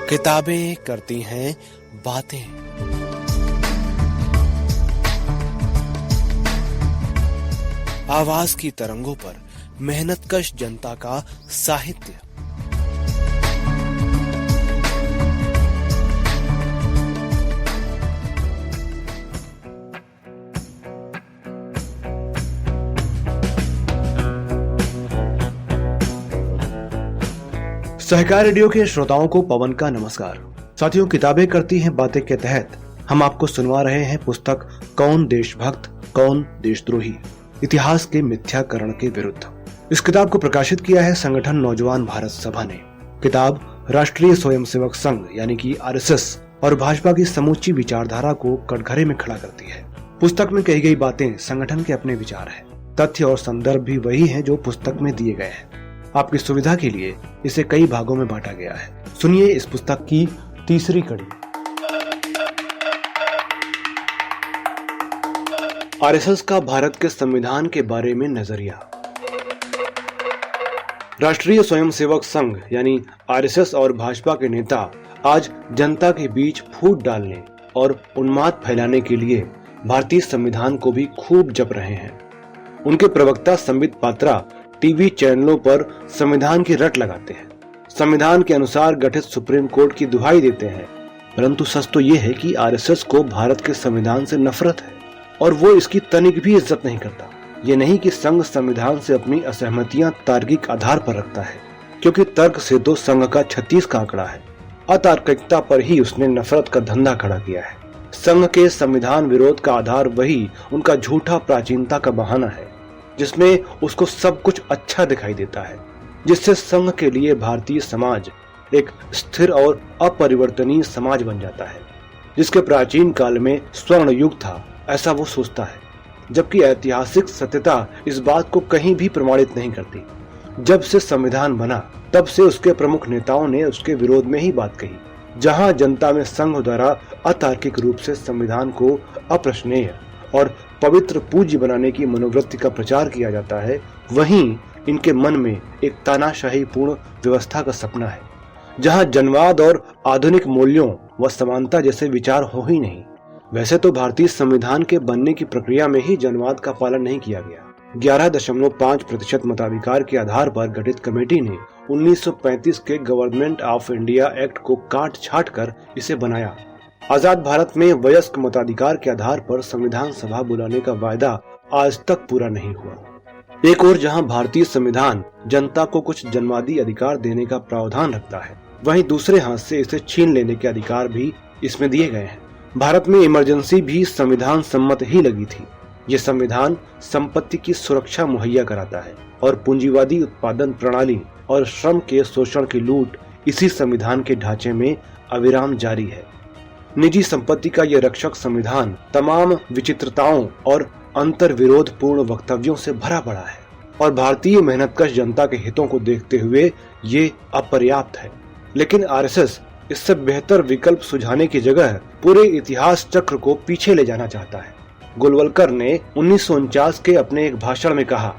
किताबें करती हैं बातें। आवाज की तरंगों पर मेहनतकश जनता का साहित्य। सहकार रेडियो के श्रोताओं को पवन का नमस्कार। साथियों, किताबें करती हैं बातें के तहत हम आपको सुनवा रहे हैं पुस्तक कौन देशभक्त कौन देशद्रोही, इतिहास के मिथ्याकरण के विरुद्ध। इस किताब को प्रकाशित किया है संगठन नौजवान भारत सभा ने। किताब राष्ट्रीय स्वयंसेवक संघ यानी कि आरएसएस और भाजपा की समूची विचारधारा को कटघरे में खड़ा करती है। पुस्तक में कही गई बातें संगठन के अपने विचार हैं। तथ्य और संदर्भ भी वही हैं जो पुस्तक में दिए गए हैं। आपकी सुविधा के लिए इसे कई भागों में बांटा गया है। सुनिए इस पुस्तक की तीसरी कड़ी। आरएसएस का भारत के संविधान के बारे में नजरिया। राष्ट्रीय स्वयंसेवक संघ यानी आरएसएस और भाजपा के नेता आज जनता के बीच फूट डालने और उन्माद फैलाने के लिए भारतीय संविधान को भी खूब जप रहे हैं। उनके प्रवक्ता संबित पात्रा टीवी चैनलों पर संविधान की रट लगाते हैं, संविधान के अनुसार गठित सुप्रीम कोर्ट की दुहाई देते हैं। परंतु सच तो ये है कि आरएसएस को भारत के संविधान से नफरत है और वो इसकी तनिक भी इज्जत नहीं करता। ये नहीं कि संघ संविधान से अपनी असहमतियां तार्किक आधार पर रखता है, क्योंकि तर्क से तो संघ का 36 का आंकड़ा है। अतार्किकता पर ही उसने नफरत का धंधा खड़ा किया है। संघ के संविधान विरोध का आधार वही उनका झूठा प्राचीनता का बहाना है, जिसमें उसको सब कुछ अच्छा दिखाई देता है, जिससे संघ के लिए भारतीय समाज एक स्थिर और अपरिवर्तनीय समाज बन जाता है, जिसके प्राचीन काल में स्वर्ण युग था ऐसा वो सोचता है। जबकि ऐतिहासिक सत्यता इस बात को कहीं भी प्रमाणित नहीं करती। जब से संविधान बना तब से उसके प्रमुख नेताओं ने उसके विरोध में ही बात कही। जहां जनता में संघ द्वारा अतार्किक रूप से संविधान को अप्रश्नेय और पवित्र पूज्य बनाने की मनोवृत्ति का प्रचार किया जाता है, वहीं इनके मन में एक तानाशाही पूर्ण व्यवस्था का सपना है, जहां जनवाद और आधुनिक मूल्यों व समानता जैसे विचार हो ही नहीं। वैसे तो भारतीय संविधान के बनने की प्रक्रिया में ही जनवाद का पालन नहीं किया गया। 11.5% मताधिकार के आधार पर गठित कमेटी ने 1935 के गवर्नमेंट ऑफ इंडिया एक्ट को काट छाट कर इसे बनाया। आजाद भारत में वयस्क मताधिकार के आधार पर संविधान सभा बुलाने का वायदा आज तक पूरा नहीं हुआ। एक और जहां भारतीय संविधान जनता को कुछ जनवादी अधिकार देने का प्रावधान रखता है, वहीं दूसरे हाथ से इसे छीन लेने के अधिकार भी इसमें दिए गए हैं। भारत में इमरजेंसी भी संविधान सम्मत ही लगी थी। ये संविधान संपत्ति की सुरक्षा मुहैया कराता है और पूंजीवादी उत्पादन प्रणाली और श्रम के शोषण की लूट इसी संविधान के ढांचे में अविराम जारी है। निजी संपत्ति का यह रक्षक संविधान तमाम विचित्रताओं और अंतर विरोध पूर्ण वक्तव्यों से भरा पड़ा है और भारतीय मेहनतकश जनता के हितों को देखते हुए ये अपर्याप्त है। लेकिन आरएसएस इससे बेहतर विकल्प सुझाने की जगह पूरे इतिहास चक्र को पीछे ले जाना चाहता है। गोलवलकर ने 1949 के अपने एक भाषण में कहा,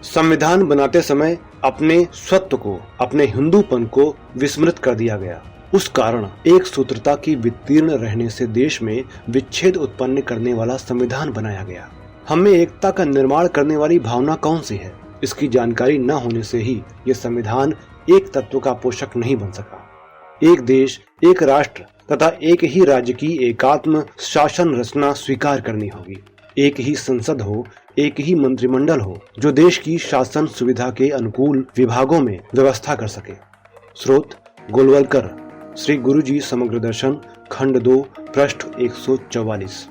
संविधान बनाते समय अपने स्वत्व को, अपने हिंदूपन को विस्मृत कर दिया गया। उस कारण एक सूत्रता की वितीर्ण रहने से देश में विच्छेद उत्पन्न करने वाला संविधान बनाया गया। हमें एकता का निर्माण करने वाली भावना कौन सी है, इसकी जानकारी न होने से ही ये संविधान एक तत्व का पोषक नहीं बन सका। एक देश, एक राष्ट्र तथा एक ही राज्य की एकात्म शासन रचना स्वीकार करनी होगी। एक ही संसद हो, एक ही मंत्रिमंडल हो, जो देश की शासन सुविधा के अनुकूल विभागों में व्यवस्था कर सके। स्रोत गोलवलकर, श्री गुरुजी समग्र दर्शन, खंड 2, पृष्ठ 144।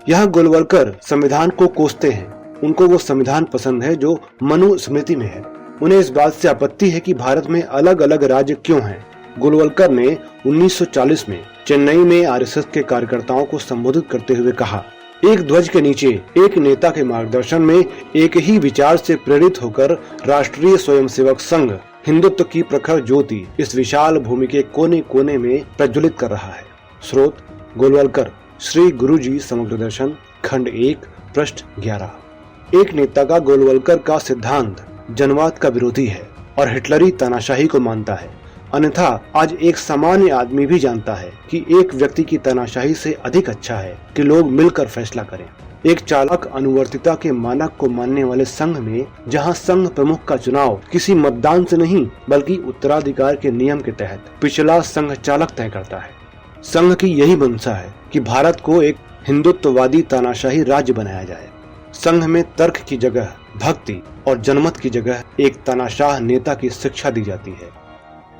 यह गोलवलकर संविधान को कोसते हैं। उनको वो संविधान पसंद है जो मनुस्मृति में है। उन्हें इस बात से आपत्ति है कि भारत में अलग अलग राज्य क्यों हैं। गोलवलकर ने 1940 में चेन्नई में आरएसएस के कार्यकर्ताओं को संबोधित करते हुए कहा, एक ध्वज के नीचे एक नेता के मार्गदर्शन में एक ही विचार से प्रेरित होकर राष्ट्रीय स्वयंसेवक संघ हिंदुत्व की प्रखर ज्योति इस विशाल भूमि के कोने कोने में प्रज्वलित कर रहा है। स्रोत गोलवलकर, श्री गुरुजी समग्र दर्शन, खंड 1, पृष्ठ 11। एक नेता का गोलवलकर का सिद्धांत जनवाद का विरोधी है और हिटलरी तानाशाही को मानता है। अन्यथा आज एक सामान्य आदमी भी जानता है कि एक व्यक्ति की तानाशाही से अधिक अच्छा है कि लोग मिलकर फैसला करें। एक चालक अनुवर्तिता के मानक को मानने वाले संघ में जहां संघ प्रमुख का चुनाव किसी मतदान से नहीं बल्कि उत्तराधिकार के नियम के तहत पिछला संघ चालक तय करता है। संघ की यही मंशा है कि भारत को एक हिंदुत्ववादी तानाशाही राज्य बनाया जाए। संघ में तर्क की जगह भक्ति और जनमत की जगह एक तानाशाह नेता की शिक्षा दी जाती है।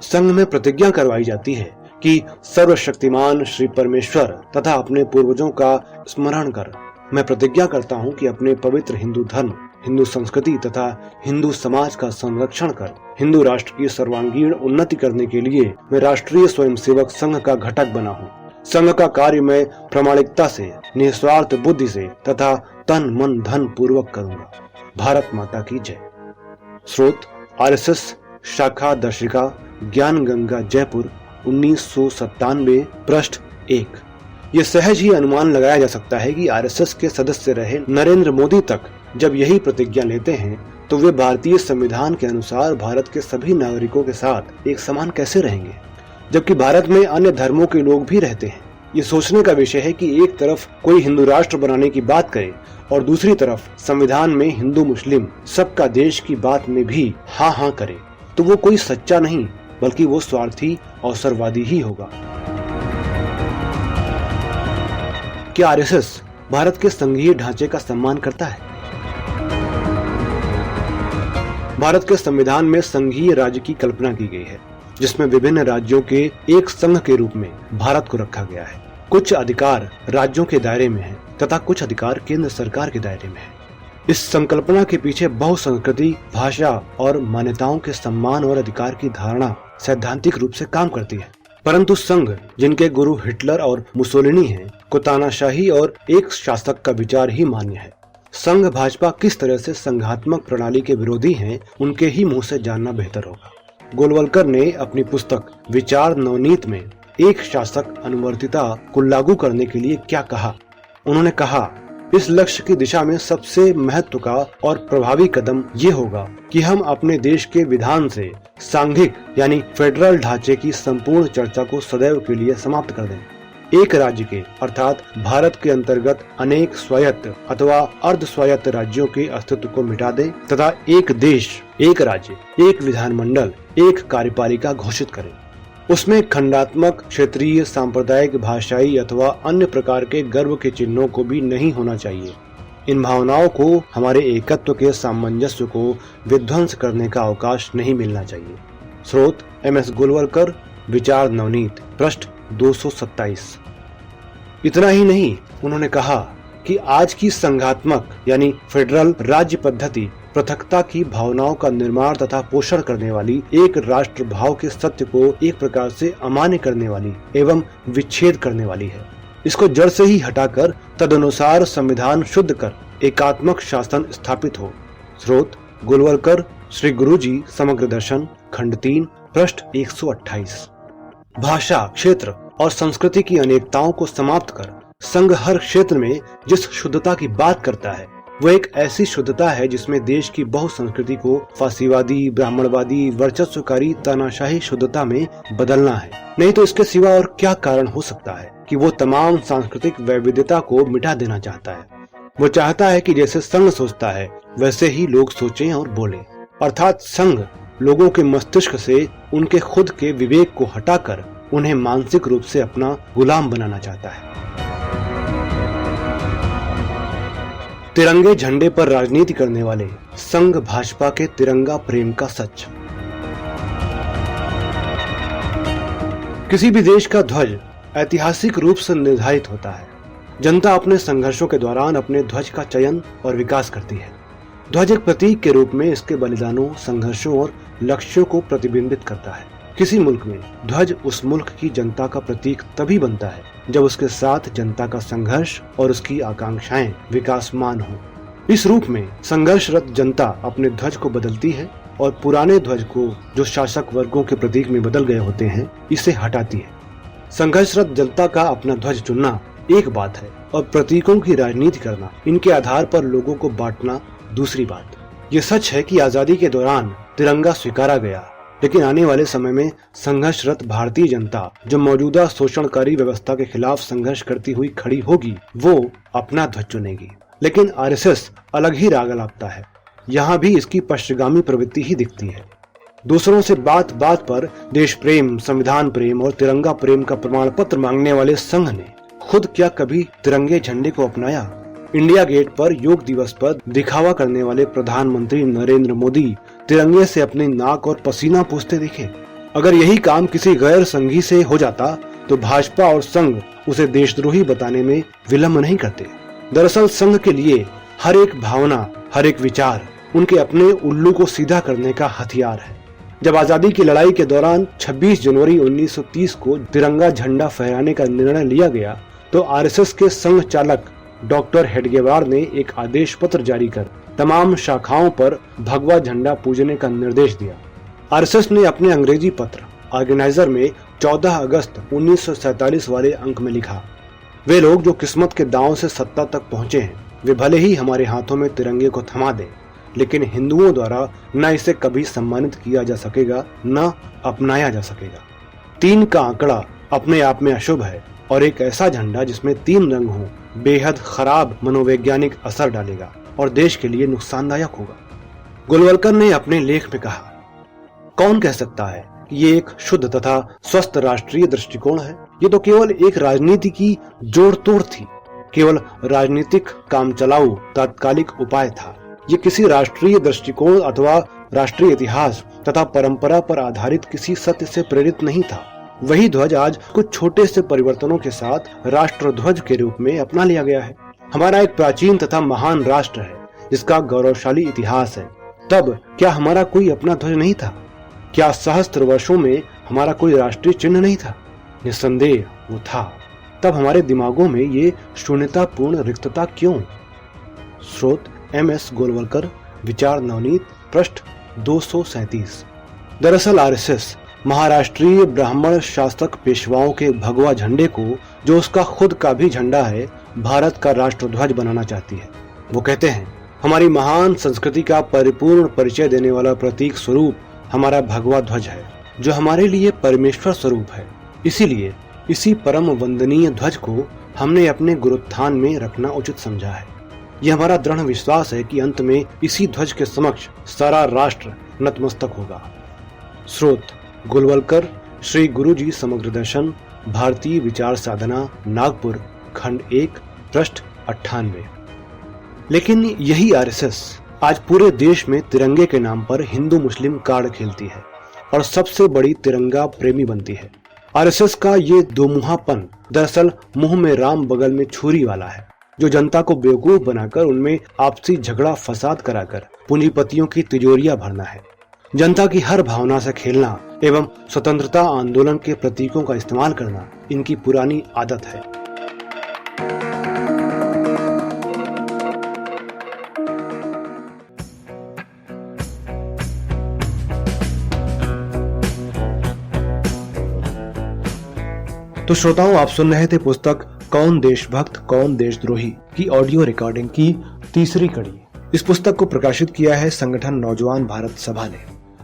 संघ में प्रतिज्ञा करवाई जाती है कि सर्वशक्तिमान श्री परमेश्वर तथा अपने पूर्वजों का स्मरण कर मैं प्रतिज्ञा करता हूं कि अपने पवित्र हिंदू धर्म, हिंदू संस्कृति तथा हिंदू समाज का संरक्षण कर हिंदू राष्ट्र की सर्वांगीण उन्नति करने के लिए मैं राष्ट्रीय स्वयंसेवक संघ का घटक बना हूं। संघ का कार्य मैं प्रामाणिकता से, निस्वार्थ बुद्धि से तथा तन मन धन पूर्वक करूंगा। भारत माता की जय। स्रोत RSS शाखा दर्शिका ज्ञान गंगा जयपुर 1997 पृष्ठ 1। ये सहज ही अनुमान लगाया जा सकता है कि RSS के सदस्य रहे नरेंद्र मोदी तक जब यही प्रतिज्ञा लेते हैं तो वे भारतीय संविधान के अनुसार भारत के सभी नागरिकों के साथ एक समान कैसे रहेंगे, जबकि भारत में अन्य धर्मों के लोग भी रहते हैं। ये सोचने का विषय है कि एक तरफ कोई हिंदू राष्ट्र बनाने की बात करे और दूसरी तरफ संविधान में हिंदू मुस्लिम सबका देश की बात में भी हाँ करे, तो वो कोई सच्चा नहीं बल्कि वो स्वार्थी अवसरवादी ही होगा। क्या RSS भारत के संघीय ढांचे का सम्मान करता है? भारत के संविधान में संघीय राज्य की कल्पना की गई है, जिसमें विभिन्न राज्यों के एक संघ के रूप में भारत को रखा गया है। कुछ अधिकार राज्यों के दायरे में है तथा कुछ अधिकार केंद्र सरकार के दायरे में है। इस संकल्पना के पीछे बहुसंस्कृति, भाषा और मान्यताओं के सम्मान और अधिकार की धारणा सैद्धांतिक रूप से काम करती है। परंतु संघ, जिनके गुरु हिटलर और मुसोलिनी हैं, को तानाशाही और एक शासक का विचार ही मान्य है। संघ भाजपा किस तरह से संघात्मक प्रणाली के विरोधी हैं, उनके ही मुंह से जानना बेहतर होगा। गोलवलकर ने अपनी पुस्तक विचार नवनीत में एक शासक अनुवर्तिता को लागू करने के लिए क्या कहा? उन्होंने कहा, इस लक्ष्य की दिशा में सबसे महत्व का और प्रभावी कदम ये होगा कि हम अपने देश के विधान से सांघिक यानी फेडरल ढांचे की संपूर्ण चर्चा को सदैव के लिए समाप्त कर दें। एक राज्य के अर्थात भारत के अंतर्गत अनेक स्वायत्त अथवा अर्ध स्वायत्त राज्यों के अस्तित्व को मिटा दें तथा एक देश, एक राज्य, एक विधानमंडल, एक कार्यपालिका घोषित करें। उसमें खंडात्मक, क्षेत्रीय, सांप्रदायिक, भाषाई अथवा अन्य प्रकार के गर्व के चिन्हों को भी नहीं होना चाहिए। इन भावनाओं को, हमारे एकत्व के सामंजस्य को विध्वंस करने का अवकाश नहीं मिलना चाहिए। स्रोत MS गोलवलकर, विचार नवनीत, पृष्ठ 227। इतना ही नहीं, उन्होंने कहा कि आज की संघात्मक यानी फेडरल राज्य पद्धति पृथकता की भावनाओं का निर्माण तथा पोषण करने वाली, एक राष्ट्र भाव के सत्य को एक प्रकार से अमान्य करने वाली एवं विच्छेद करने वाली है। इसको जड़ से ही हटाकर तदनुसार संविधान शुद्ध कर एकात्मक शासन स्थापित हो। स्रोत गोलवलकर, श्री गुरुजी समग्र दर्शन, खंड 3, पृष्ठ 128। भाषा, क्षेत्र और संस्कृति की अनेकताओं को समाप्त कर संघ हर क्षेत्र में जिस शुद्धता की बात करता है वो एक ऐसी शुद्धता है जिसमें देश की बहुसंस्कृति को फासीवादी, ब्राह्मणवादी, वर्चस्वकारी, तानाशाही शुद्धता में बदलना है। नहीं तो इसके सिवा और क्या कारण हो सकता है कि वो तमाम सांस्कृतिक वैविध्यता को मिटा देना चाहता है। वो चाहता है कि जैसे संघ सोचता है वैसे ही लोग सोचें और बोलें, अर्थात संघ लोगों के मस्तिष्क से उनके खुद के विवेक को हटाकर उन्हें मानसिक रूप से अपना गुलाम बनाना चाहता है। तिरंगे झंडे पर राजनीति करने वाले संघ भाजपा के तिरंगा प्रेम का सच। किसी भी देश का ध्वज ऐतिहासिक रूप से निर्धारित होता है। जनता अपने संघर्षों के दौरान अपने ध्वज का चयन और विकास करती है। ध्वज एक प्रतीक के रूप में इसके बलिदानों, संघर्षों और लक्ष्यों को प्रतिबिंबित करता है। किसी मुल्क में ध्वज उस मुल्क की जनता का प्रतीक तभी बनता है जब उसके साथ जनता का संघर्ष और उसकी आकांक्षाएं विकासमान हो। इस रूप में संघर्षरत जनता अपने ध्वज को बदलती है और पुराने ध्वज को, जो शासक वर्गों के प्रतीक में बदल गए होते हैं, इसे हटाती है। संघर्षरत जनता का अपना ध्वज चुनना एक बात है और प्रतीकों की राजनीति करना, इनके आधार पर लोगों को बांटना दूसरी बात। ये सच है कि आजादी के दौरान तिरंगा स्वीकारा गया लेकिन आने वाले समय में संघर्षरत भारतीय जनता जो मौजूदा शोषणकारी व्यवस्था के खिलाफ संघर्ष करती हुई खड़ी होगी, वो अपना ध्वज चुनेगी। लेकिन आरएसएस अलग ही राग अलापता है। यहाँ भी इसकी पश्चिमगामी प्रवृत्ति ही दिखती है। दूसरों से बात बात पर देश प्रेम, संविधान प्रेम और तिरंगा प्रेम का प्रमाण पत्र मांगने वाले संघ ने खुद क्या कभी तिरंगे झंडे को अपनाया? इंडिया गेट पर योग दिवस पर दिखावा करने वाले प्रधानमंत्री नरेंद्र मोदी तिरंगे से अपनी नाक और पसीना पूछते दिखे। अगर यही काम किसी गैर संघी से हो जाता तो भाजपा और संघ उसे देशद्रोही बताने में विलंब नहीं करते। दरअसल संघ के लिए हर एक भावना, हर एक विचार उनके अपने उल्लू को सीधा करने का हथियार है। जब आजादी की लड़ाई के दौरान 26 जनवरी 1930 को तिरंगा झंडा फहराने का निर्णय लिया गया तो आरएसएस के संघ चालक डॉक्टर हेडगेवार ने एक आदेश पत्र जारी कर तमाम शाखाओं पर भगवा झंडा पूजने का निर्देश दिया। आरएसएस ने अपने अंग्रेजी पत्र ऑर्गेनाइजर में 14 अगस्त 1947 वाले अंक में लिखा, वे लोग जो किस्मत के दांव से सत्ता तक पहुंचे हैं, वे भले ही हमारे हाथों में तिरंगे को थमा दें, लेकिन हिंदुओं द्वारा न इसे कभी सम्मानित किया जा सकेगा, न अपनाया जा सकेगा। 3 का आंकड़ा अपने आप में अशुभ है और एक ऐसा झंडा जिसमें 3 रंग हों बेहद खराब मनोवैज्ञानिक असर डालेगा और देश के लिए नुकसानदायक होगा। गोलवलकर ने अपने लेख में कहा, कौन कह सकता है कि ये एक शुद्ध तथा स्वस्थ राष्ट्रीय दृष्टिकोण है? ये तो केवल एक राजनीति की जोड़ तोड़ थी, केवल राजनीतिक काम चलाऊ तात्कालिक उपाय था। ये किसी राष्ट्रीय दृष्टिकोण अथवा राष्ट्रीय इतिहास तथा परंपरा पर आधारित किसी सत्य से प्रेरित नहीं था। वही ध्वज आज कुछ छोटे से परिवर्तनों के साथ राष्ट्र ध्वज के रूप में अपना लिया गया है। हमारा एक प्राचीन तथा महान राष्ट्र है जिसका गौरवशाली इतिहास है। तब क्या हमारा कोई अपना ध्वज नहीं था? क्या सहस्त्र वर्षों में हमारा कोई राष्ट्रीय चिन्ह नहीं था? निस्संदेह वो था। तब हमारे दिमागों में ये शून्यतापूर्ण रिक्तता क्यों? स्रोत MS गोलवलकर, विचार नवनीत, पृष्ठ 237। दरअसल आरएसएस महाराष्ट्रीय ब्राह्मण शासक पेशवाओं के भगवा झंडे को, जो उसका खुद का भी झंडा है, भारत का राष्ट्रध्वज बनाना चाहती है। वो कहते हैं, हमारी महान संस्कृति का परिपूर्ण परिचय देने वाला प्रतीक स्वरूप हमारा भगवा ध्वज है, जो हमारे लिए परमेश्वर स्वरूप है। इसीलिए इसी परम वंदनीय ध्वज को हमने अपने गुरुत्थान में रखना उचित समझा है। यह हमारा दृढ़ विश्वास है कि अंत में इसी ध्वज के समक्ष सारा राष्ट्र नतमस्तक होगा। स्रोत गोलवलकर, श्री गुरुजी समग्र दर्शन, भारतीय विचार साधना, नागपुर, खंड 1, पृष्ठ 98। लेकिन यही आरएसएस आज पूरे देश में तिरंगे के नाम पर हिंदू मुस्लिम कार्ड खेलती है और सबसे बड़ी तिरंगा प्रेमी बनती है। आरएसएस का ये दोमुहापन दरअसल मुंह में राम बगल में छुरी वाला है, जो जनता को बेवकूफ बनाकर उनमें आपसी झगड़ा फसाद कराकर पूंजीपतियों की तिजोरियां भरना है। जनता की हर भावना से खेलना एवं स्वतंत्रता आंदोलन के प्रतीकों का इस्तेमाल करना इनकी पुरानी आदत है। तो श्रोताओं, आप सुन रहे थे पुस्तक कौन देशभक्त कौन देशद्रोही की ऑडियो रिकॉर्डिंग की तीसरी कड़ी। इस पुस्तक को प्रकाशित किया है संगठन नौजवान भारत सभा ने।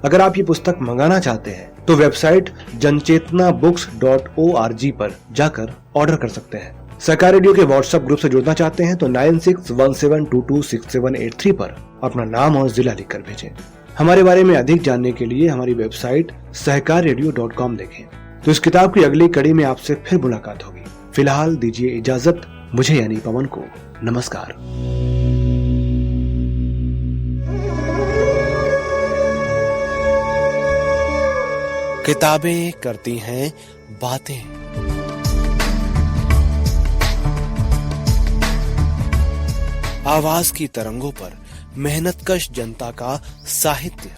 अगर आप ये पुस्तक मंगाना चाहते हैं तो वेबसाइट janchetnabooks.org पर जाकर ऑर्डर कर सकते हैं। सहकार रेडियो के व्हाट्सएप ग्रुप से जुड़ना चाहते हैं तो 9617226783 पर अपना नाम और जिला लिखकर भेजें। हमारे बारे में अधिक जानने के लिए हमारी वेबसाइट सहकाररेडियो.com देखें। तो इस किताब की अगली कड़ी में आपसे फिर मुलाकात होगी। फिलहाल दीजिए इजाजत मुझे यानी पवन को। नमस्कार। किताबें करती हैं बातें। आवाज की तरंगों पर मेहनतकश जनता का साहित्य